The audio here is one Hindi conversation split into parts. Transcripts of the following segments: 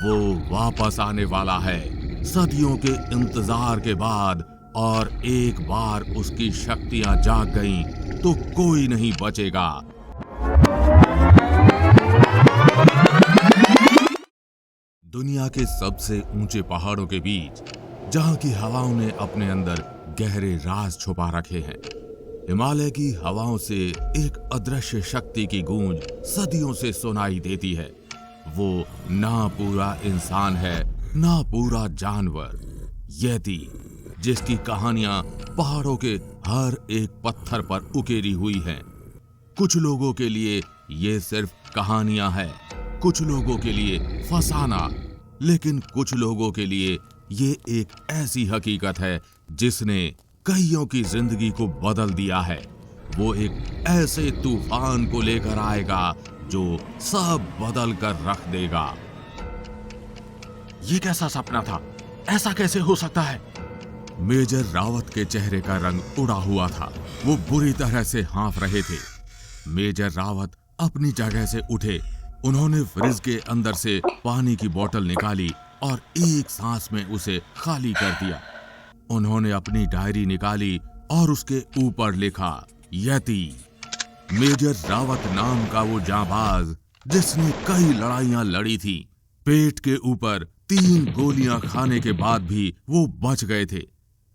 वो वापस आने वाला है सदियों के इंतजार के बाद, और एक बार उसकी शक्तियां जाग गईं तो कोई नहीं बचेगा। दुनिया के सबसे ऊंचे पहाड़ों के बीच, जहां की हवाओं ने अपने अंदर गहरे राज छुपा रखे हैं, हिमालय की हवाओं से एक अदृश्य शक्ति की गूंज सदियों से सुनाई देती है। वो ना पूरा इंसान है, ना पूरा जानवर, यति, जिसकी कहानियां पहाड़ों के हर एक पत्थर पर उकेरी हुई हैं। कुछ लोगों के लिए ये सिर्फ कहानियां हैं, कुछ लोगों के लिए फसाना, लेकिन कुछ लोगों के लिए ये एक ऐसी हकीकत है जिसने कईयों की जिंदगी को बदल दिया है। वो एक ऐसे तूफान को लेकर आएगा जो सब बदल कर रख देगा। ये कैसा सपना था? ऐसा कैसे हो सकता है? मेजर रावत के चेहरे का रंग उड़ा हुआ था। वो बुरी तरह से हाँफ रहे थे। मेजर रावत अपनी जगह से उठे। उन्होंने फ्रिज के अंदर से पानी की बोतल निकाली और एक सांस में उसे खाली कर दिया। उन्होंने अपनी डायरी निकाली और उसके ऊपर लिखा, यति। मेजर रावत नाम का वो जांबाज जिसने कई लड़ाइयां लड़ी थी। पेट के ऊपर 3 गोलियां खाने के बाद भी वो बच गए थे।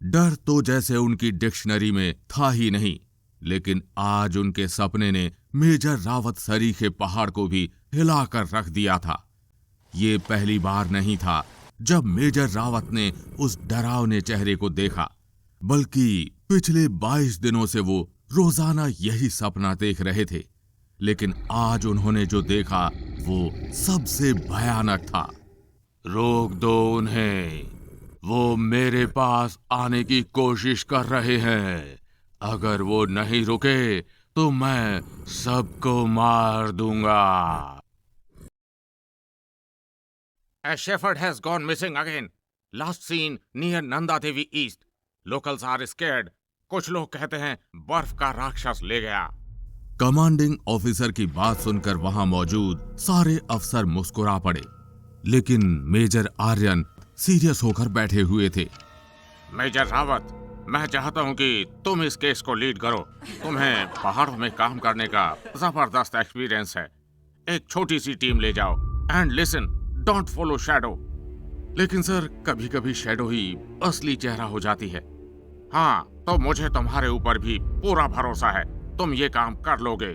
डर तो जैसे उनकी डिक्शनरी में था ही नहीं, लेकिन आज उनके सपने ने मेजर रावत सरीखे पहाड़ को भी हिलाकर रख दिया था। ये पहली बार नहीं था जब मेजर रावत ने उस डरावने चेहरे को देखा, बल्कि पिछले 22 दिनों से वो रोजाना यही सपना देख रहे थे। लेकिन आज उन्होंने जो देखा वो सबसे भयानक था। रोक दो उन्हें, वो मेरे पास आने की कोशिश कर रहे हैं। अगर वो नहीं रुके तो मैं सबको मार दूंगा। A shepherd has gone missing again. Last seen near Nanda Devi East. Locals are scared. कुछ लोग कहते हैं बर्फ का राक्षस ले गया। कमांडिंग ऑफिसर की बात सुनकर वहां मौजूद सारे अफसर मुस्कुरा पड़े, लेकिन मेजर आर्यन सीरियस होकर बैठे हुए थे। मेजर रावत, मैं चाहता हूं कि तुम इस केस को लीड करो। तुम्हें पहाड़ों में काम करने का जबरदस्त एक्सपीरियंस है। एक छोटी सी टीम ले जाओ and listen, don't follow shadow. लेकिन सर, कभी कभी शैडो ही असली चेहरा हो जाती है। हाँ, तो मुझे तुम्हारे ऊपर भी पूरा भरोसा है, तुम ये काम कर लोगे।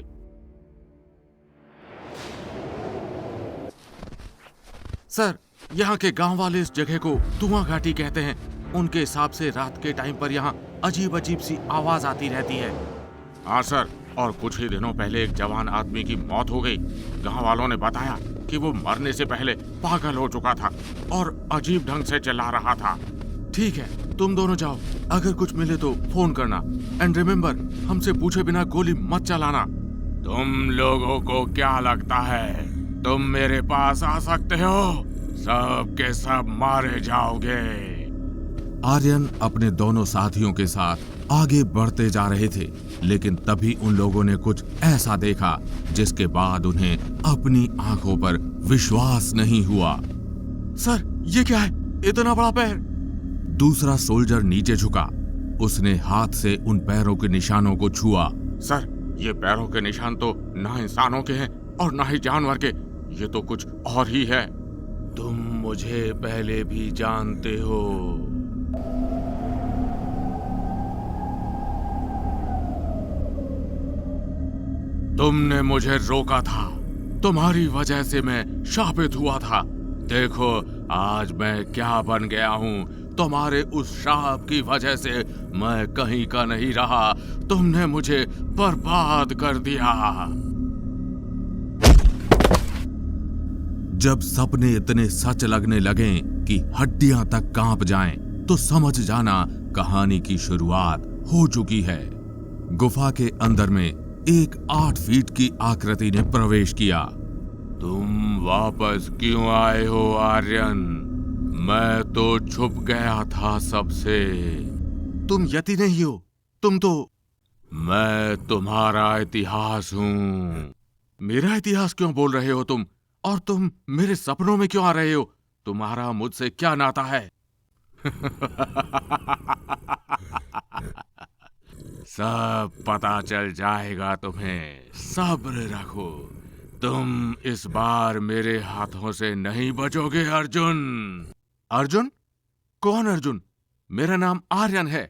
सर, यहाँ के गांव वाले इस जगह को धुआं घाटी कहते हैं। उनके हिसाब से रात के टाइम पर यहाँ अजीब अजीब सी आवाज आती रहती है। हाँ सर, और कुछ ही दिनों पहले एक जवान आदमी की मौत हो गई। गांव वालों ने बताया कि वो मरने से पहले पागल हो चुका था और अजीब ढंग से चिल्ला रहा था। ठीक है, तुम दोनों जाओ, अगर कुछ मिले तो फोन करना। एंड रिमेम्बर, हमसे पूछे बिना गोली मत चलाना। तुम लोगों को क्या लगता है तुम मेरे पास आ सकते हो? सब के सब मारे जाओगे। आर्यन अपने दोनों साथियों के साथ आगे बढ़ते जा रहे थे, लेकिन तभी उन लोगों ने कुछ ऐसा देखा जिसके बाद उन्हें अपनी आंखों पर विश्वास नहीं हुआ। सर, ये क्या है? इतना बड़ा पैर! दूसरा सोल्जर नीचे झुका। उसने हाथ से उन पैरों के निशानों को छुआ। सर, ये पैरों के निशान तो ना इंसानों के हैं और ना ही जानवर के। ये तो कुछ और ही है। तुम मुझे पहले भी जानते हो। तुमने मुझे रोका था, तुम्हारी वजह से मैं शापित हुआ था। देखो आज मैं क्या बन गया हूँ। तुम्हारे उस शाप की वजह से मैं कहीं का नहीं रहा। तुमने मुझे बर्बाद कर दिया। जब सपने इतने सच लगने लगें कि हड्डियां तक कांप जाएं, तो समझ जाना कहानी की शुरुआत हो चुकी है। गुफा के अंदर में एक 8 फीट की आकृति ने प्रवेश किया। तुम वापस क्यों आए हो आर्यन? मैं तो छुप गया था सबसे। तुम यति नहीं हो, तुम तो... मैं तुम्हारा इतिहास हूँ। मेरा इतिहास क्यों बोल रहे हो तुम? और तुम मेरे सपनों में क्यों आ रहे हो? तुम्हारा मुझसे क्या नाता है? सब पता चल जाएगा तुम्हें, सब्र रखो। तुम इस बार मेरे हाथों से नहीं बचोगे अर्जुन। अर्जुन? कौन अर्जुन? मेरा नाम आर्यन है।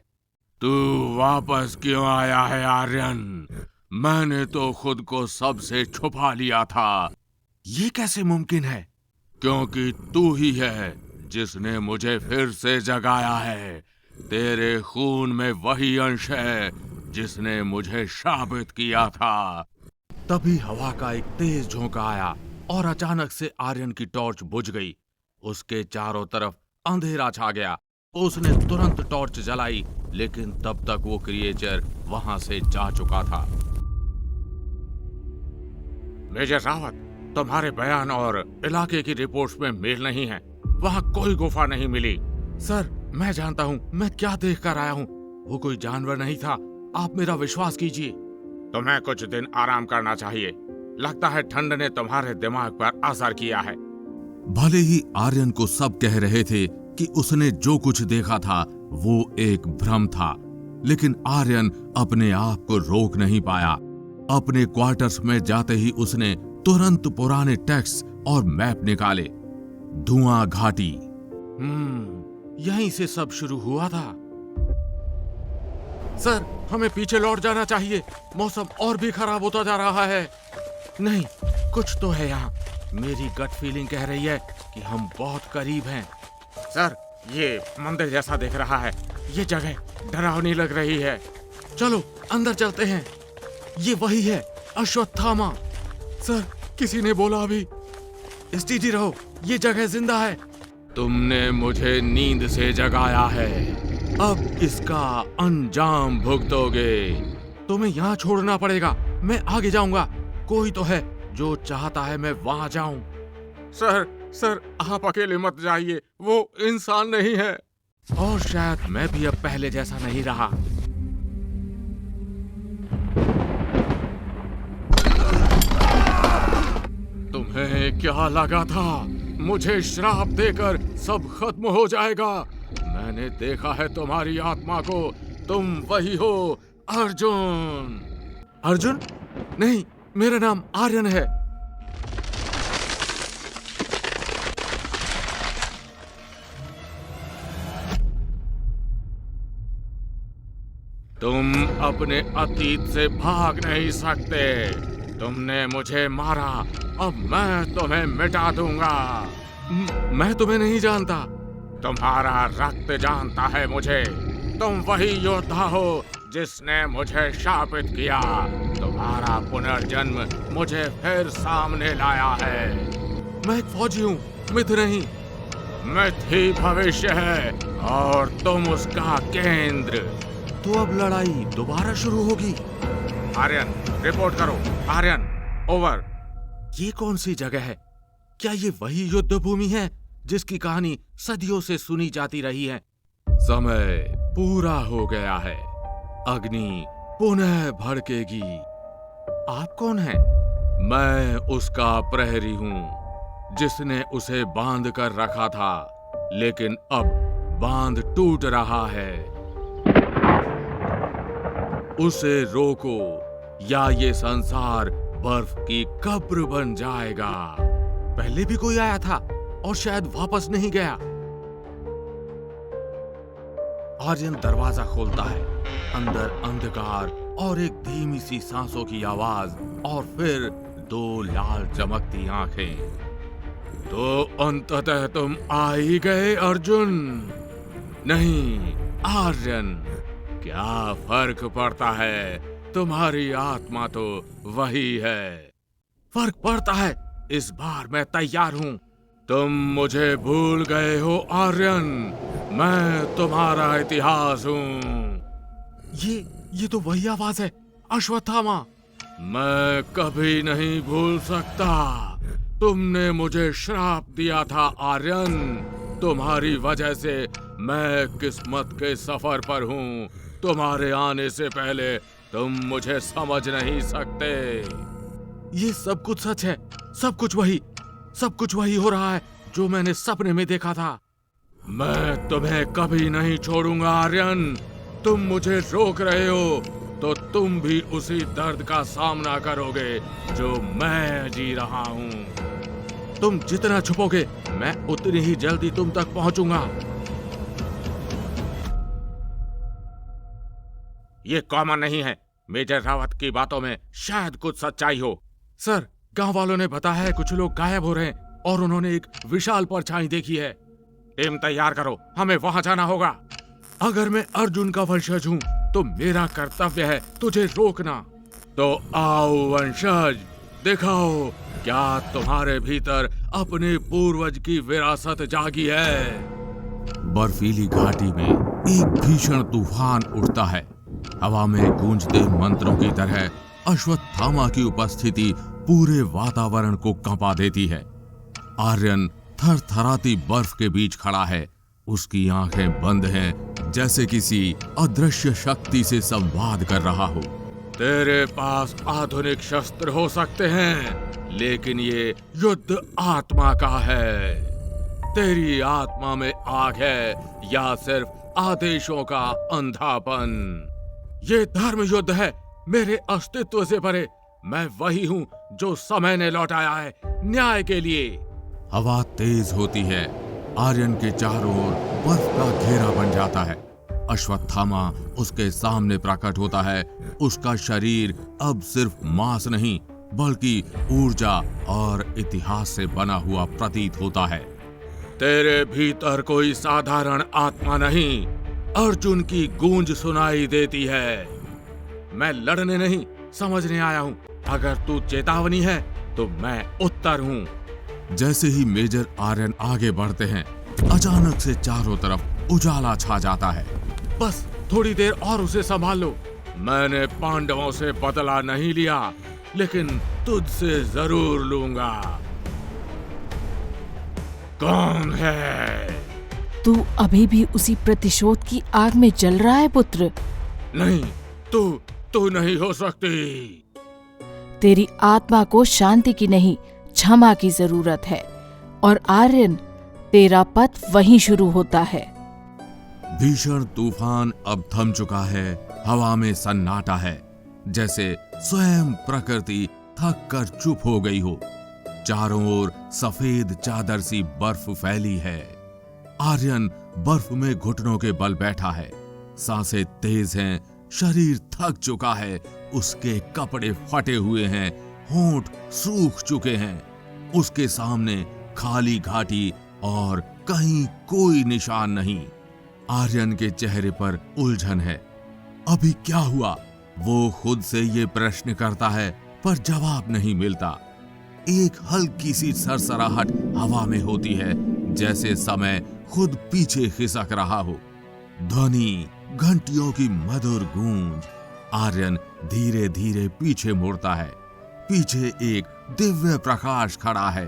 तू वापस क्यों आया है आर्यन? मैंने तो खुद को सबसे छुपा लिया था। ये कैसे मुमकिन है? क्योंकि तू ही है जिसने मुझे फिर से जगाया है। तेरे खून में वही अंश है जिसने मुझे शापित किया था। तभी हवा का एक तेज झोंका आया और अचानक से आर्यन की टॉर्च बुझ गई। उसके चारों तरफ अंधेरा छा गया। उसने तुरंत टॉर्च जलाई, लेकिन तब तक वो क्रिएचर वहां से जा चुका था। मेजर रावत, तुम्हारे बयान और इलाके की रिपोर्ट्स में मेल नहीं है। वहाँ कोई गुफा नहीं मिली। सर, मैं जानता हूँ मैं क्या देख कर आया हूँ। वो कोई जानवर नहीं था। आप मेरा विश्वास कीजिए। तुम्हें कुछ दिन आराम करना चाहिए। लगता है ठंड ने तुम्हारे दिमाग पर असर किया है। भले ही आर्यन को सब कह रहे थे कि उसने जो कुछ देखा था वो एक भ्रम था, लेकिन आर्यन अपने आप को रोक नहीं पाया। अपने क्वार्टर्स में जाते ही उसने तुरंत पुराने टेक्स्ट और मैप निकाले। धुआं घाटी। यहीं से सब शुरू हुआ था। सर, हमें पीछे लौट जाना चाहिए। मौसम और भी खराब होता जा रहा है। नहीं, कुछ तो है यहाँ। मेरी गट फीलिंग कह रही है कि हम बहुत करीब हैं। सर, ये मंदिर जैसा दिख रहा है। ये जगह डरावनी लग रही है। चलो अंदर चलते हैं। ये वही है, अश्वत्थामा। सर, किसी ने बोला अभी। स्टेडी रहो, ये जगह जिंदा है। तुमने मुझे नींद से जगाया है, अब इसका अंजाम भुगतोगे। तुम्हें यहाँ छोड़ना पड़ेगा। मैं आगे जाऊंगा। कोई तो है जो चाहता है मैं वहां जाऊं। सर, आप अकेले मत जाइए। वो इंसान नहीं है। और शायद मैं भी अब पहले जैसा नहीं रहा। तुम्हें क्या लगा था मुझे श्राप देकर सब खत्म हो जाएगा? मैंने देखा है तुम्हारी आत्मा को। तुम वही हो, अर्जुन। अर्जुन? नहीं, मेरा नाम आर्यन है। तुम अपने अतीत से भाग नहीं सकते। तुमने मुझे मारा, अब मैं तुम्हें मिटा दूंगा। मैं तुम्हें नहीं जानता। तुम्हारा रक्त जानता है मुझे। तुम वही योद्धा हो जिसने मुझे शापित किया। तुम्हारा पुनर्जन्म मुझे फिर सामने लाया है। मैं एक फौजी हूँ, मिथ नहीं। मिथ ही भविष्य है और तुम उसका केंद्र। तो अब लड़ाई दोबारा शुरू होगी। आर्यन, रिपोर्ट करो। आर्यन, ओवर। ये कौन सी जगह है? क्या ये वही युद्ध भूमि है जिसकी कहानी सदियों से सुनी जाती रही है? समय पूरा हो गया है। अग्नि पुनः भड़केगी। आप कौन हैं? मैं उसका प्रहरी हूँ जिसने उसे बांध कर रखा था, लेकिन अब बांध टूट रहा है। उसे रोको या ये संसार बर्फ की कब्र बन जाएगा। पहले भी कोई आया था और शायद वापस नहीं गया। आर्यन दरवाजा खोलता है। अंदर अंधकार और एक धीमी सी सांसों की आवाज और फिर दो लाल चमकती आंखें। तो अंततः तुम आ ही गए अर्जुन। नहीं आर्यन, क्या फर्क पड़ता है? तुम्हारी आत्मा तो वही है। फर्क पड़ता है। इस बार मैं तैयार हूं। तुम मुझे भूल गए हो आर्यन। मैं तुम्हारा इतिहास हूं। ये तो वही आवाज है, अश्वत्थामा। मैं कभी नहीं भूल सकता। तुमने मुझे श्राप दिया था आर्यन। तुम्हारी वजह से मैं किस्मत के सफर पर हूँ। तुम्हारे आने से पहले तुम मुझे समझ नहीं सकते। ये सब कुछ सच है। सब कुछ वही हो रहा है जो मैंने सपने में देखा था। मैं तुम्हें कभी नहीं छोड़ूंगा आर्यन। तुम मुझे रोक रहे हो तो तुम भी उसी दर्द का सामना करोगे जो मैं जी रहा हूं। तुम जितना छुपोगे मैं उतनी ही जल्दी तुम तक पहुंचूंगा। ये कॉमन नहीं है। मेजर रावत की बातों में शायद कुछ सच्चाई हो। सर, गांव वालों ने बताया है कुछ लोग गायब हो रहे हैं और उन्होंने एक विशाल परछाई देखी है। टीम तैयार करो, हमें वहां जाना होगा। अगर मैं अर्जुन का वंशज हूँ तो मेरा कर्तव्य है तुझे रोकना। तो आओ वंशज, दिखाओ क्या तुम्हारे भीतर अपने पूर्वज की विरासत जागी है। बर्फीली घाटी में एक भीषण तूफान उठता है। हवा में गूंजते मंत्रों की तरह अश्वत्थामा की उपस्थिति पूरे वातावरण को कंपा देती है। आर्यन थरथराती बर्फ के बीच खड़ा है। उसकी आंखें बंद हैं, जैसे किसी अदृश्य शक्ति से संवाद कर रहा हो। तेरे पास आधुनिक शस्त्र हो सकते हैं, लेकिन ये युद्ध आत्मा का है। तेरी आत्मा में आग है या सिर्फ आदेशों का अंधापन। ये धर्म युद्ध है, मेरे अस्तित्व से परे। मैं वही हूँ जो समय ने लौटाया है न्याय के लिए। हवा तेज होती है। आर्यन के चारों ओर बर्फ का घेरा बन जाता है। अश्वत्थामा उसके सामने प्रकट होता है। उसका शरीर अब सिर्फ मांस नहीं बल्कि ऊर्जा और इतिहास से बना हुआ प्रतीत होता है। तेरे भीतर कोई साधारण आत्मा नहीं, अर्जुन की गूंज सुनाई देती है। मैं लड़ने नहीं, समझने आया हूँ। अगर तू चेतावनी है तो मैं उत्तर हूँ। जैसे ही मेजर आर्यन आगे बढ़ते हैं, अचानक से चारों तरफ उजाला छा जाता है। बस थोड़ी देर और उसे संभाल लो। मैंने पांडवों से बदला नहीं लिया, लेकिन तुझसे जरूर लूंगा। कौन है? तू अभी भी उसी प्रतिशोध की आग में जल रहा है पुत्र। नहीं, तू नहीं हो सकती। तेरी आत्मा को शांति की नहीं, क्षमा की जरूरत है। और आर्यन, तेरा पथ वहीं शुरू होता है। भीषण तूफान अब थम चुका है। हवा में सन्नाटा है, जैसे स्वयं प्रकृति थक कर चुप हो गई हो। चारों ओर सफेद चादर सी बर्फ फैली है। आर्यन बर्फ में घुटनों के बल बैठा है। सांसें तेज हैं, शरीर थक चुका है। उसके कपड़े फटे हुए हैं, होंठ सूख चुके हैं। उसके सामने खाली घाटी और कहीं कोई निशान नहीं। आर्यन के चेहरे पर उलझन है। अभी क्या हुआ? वो खुद से ये प्रश्न करता है, पर जवाब नहीं मिलता। एक हल्की सी सरसराहट हवा में होती है, जैसे समय खुद पीछे खिसक रहा हो। ध्वनि, घंटियों की मधुर गूंज। आर्यन धीरे धीरे पीछे मुड़ता है। पीछे एक दिव्य प्रकाश खड़ा है।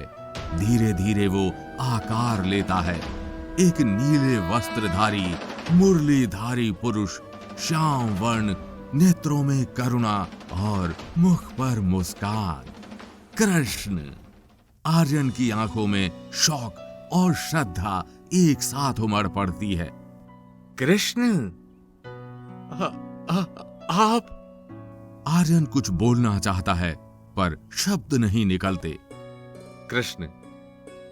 धीरे धीरे वो आकार लेता है। एक नीले वस्त्रधारी मुरलीधारी पुरुष, श्याम वर्ण, नेत्रों में करुणा और मुख पर मुस्कान। कृष्ण। आर्यन की आंखों में शौक और श्रद्धा एक साथ उमड़ पड़ती है। कृष्ण, आप? आर्यन कुछ बोलना चाहता है, पर शब्द नहीं निकलते। कृष्ण,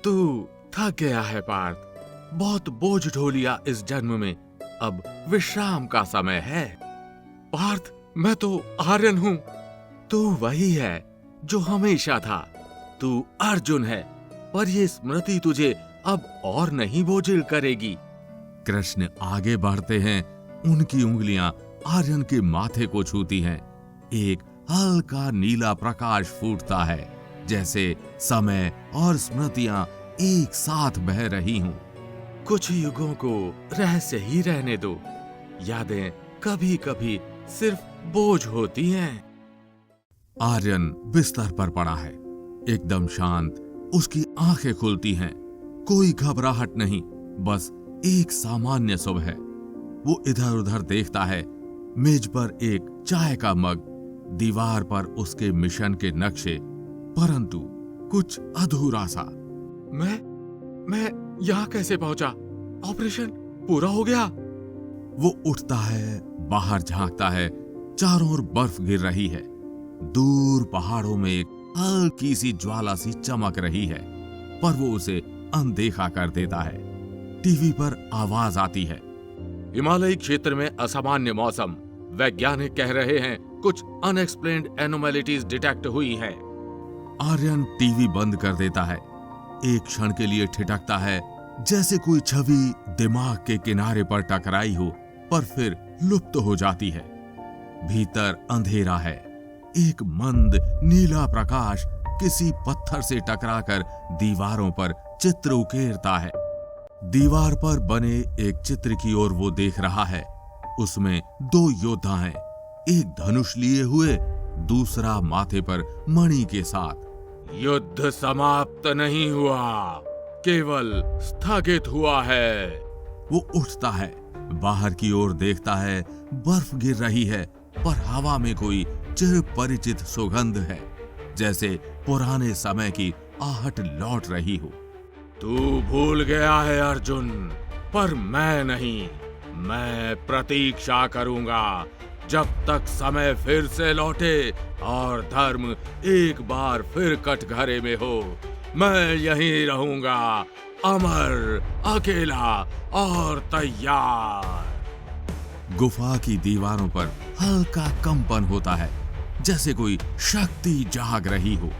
तू थक गया है पार्थ। बहुत बोझ ढो लिया इस जन्म में, अब विश्राम का समय है। पार्थ, मैं तो आर्यन हूं। तू वही है जो हमेशा था। तू अर्जुन है, पर ये स्मृति तुझे अब और नहीं बोझिल करेगी। कृष्ण आगे बढ़ते हैं। उनकी उंगलियां आर्यन के माथे को छूती हैं। एक हल्का नीला प्रकाश फूटता है, जैसे समय और स्मृतियां एक साथ बह रही हों। कुछ युगों को रहस्य ही रहने दो। यादें कभी कभी सिर्फ बोझ होती हैं। आर्यन बिस्तर पर पड़ा है, एकदम शांत। उसकी आंखें खुलती हैं। कोई घबराहट नहीं, बस एक सामान्य सुबह। वो इधर उधर देखता है। मेज पर एक चाय का मग, दीवार पर उसके मिशन के नक्शे, परंतु कुछ अधूरा सा। मैं यहाँ कैसे पहुंचा? ऑपरेशन पूरा हो गया? वो उठता है, बाहर झांकता है, चारों ओर बर्फ गिर रही है। दूर पहाड़ों में एक हल्की सी ज्वाला सी चमक रही है, पर वो उसे अनदेखा कर देता है। टीवी पर आवाज आती है, हिमालयी क्षेत्र में असामान्य मौसम, वैज्ञानिक कह रहे हैं कुछ अनएक्सप्लेन्ड एनोमैलिटीज डिटेक्ट हुई है। आर्यन टीवी बंद कर देता है। एक क्षण के लिए ठिठकता है, जैसे कोई छवि दिमाग के किनारे पर टकराई हो, पर फिर लुप्त हो जाती है। भीतर अंधेरा है। एक मंद नीला प्रकाश किसी पत्थर से टकराकर दीवारों पर चित्र उकेरता है। दीवार पर बने एक चित्र की ओर वो देख रहा है। उसमें 2 योद्धा हैं, एक धनुष लिए हुए, दूसरा माथे पर मणि के साथ। युद्ध समाप्त नहीं हुआ, केवल स्थगित हुआ है। वो उठता है, बाहर की ओर देखता है। बर्फ गिर रही है, पर हवा में कोई चिर परिचित सुगंध है, जैसे पुराने समय की आहट लौट रही हो। तू भूल गया है अर्जुन, पर मैं नहीं। मैं प्रतीक्षा करूंगा जब तक समय फिर से लौटे और धर्म एक बार फिर कटघरे में हो। मैं यहीं रहूंगा, अमर, अकेला और तैयार। गुफा की दीवारों पर हल्का कंपन होता है, जैसे कोई शक्ति जाग रही हो।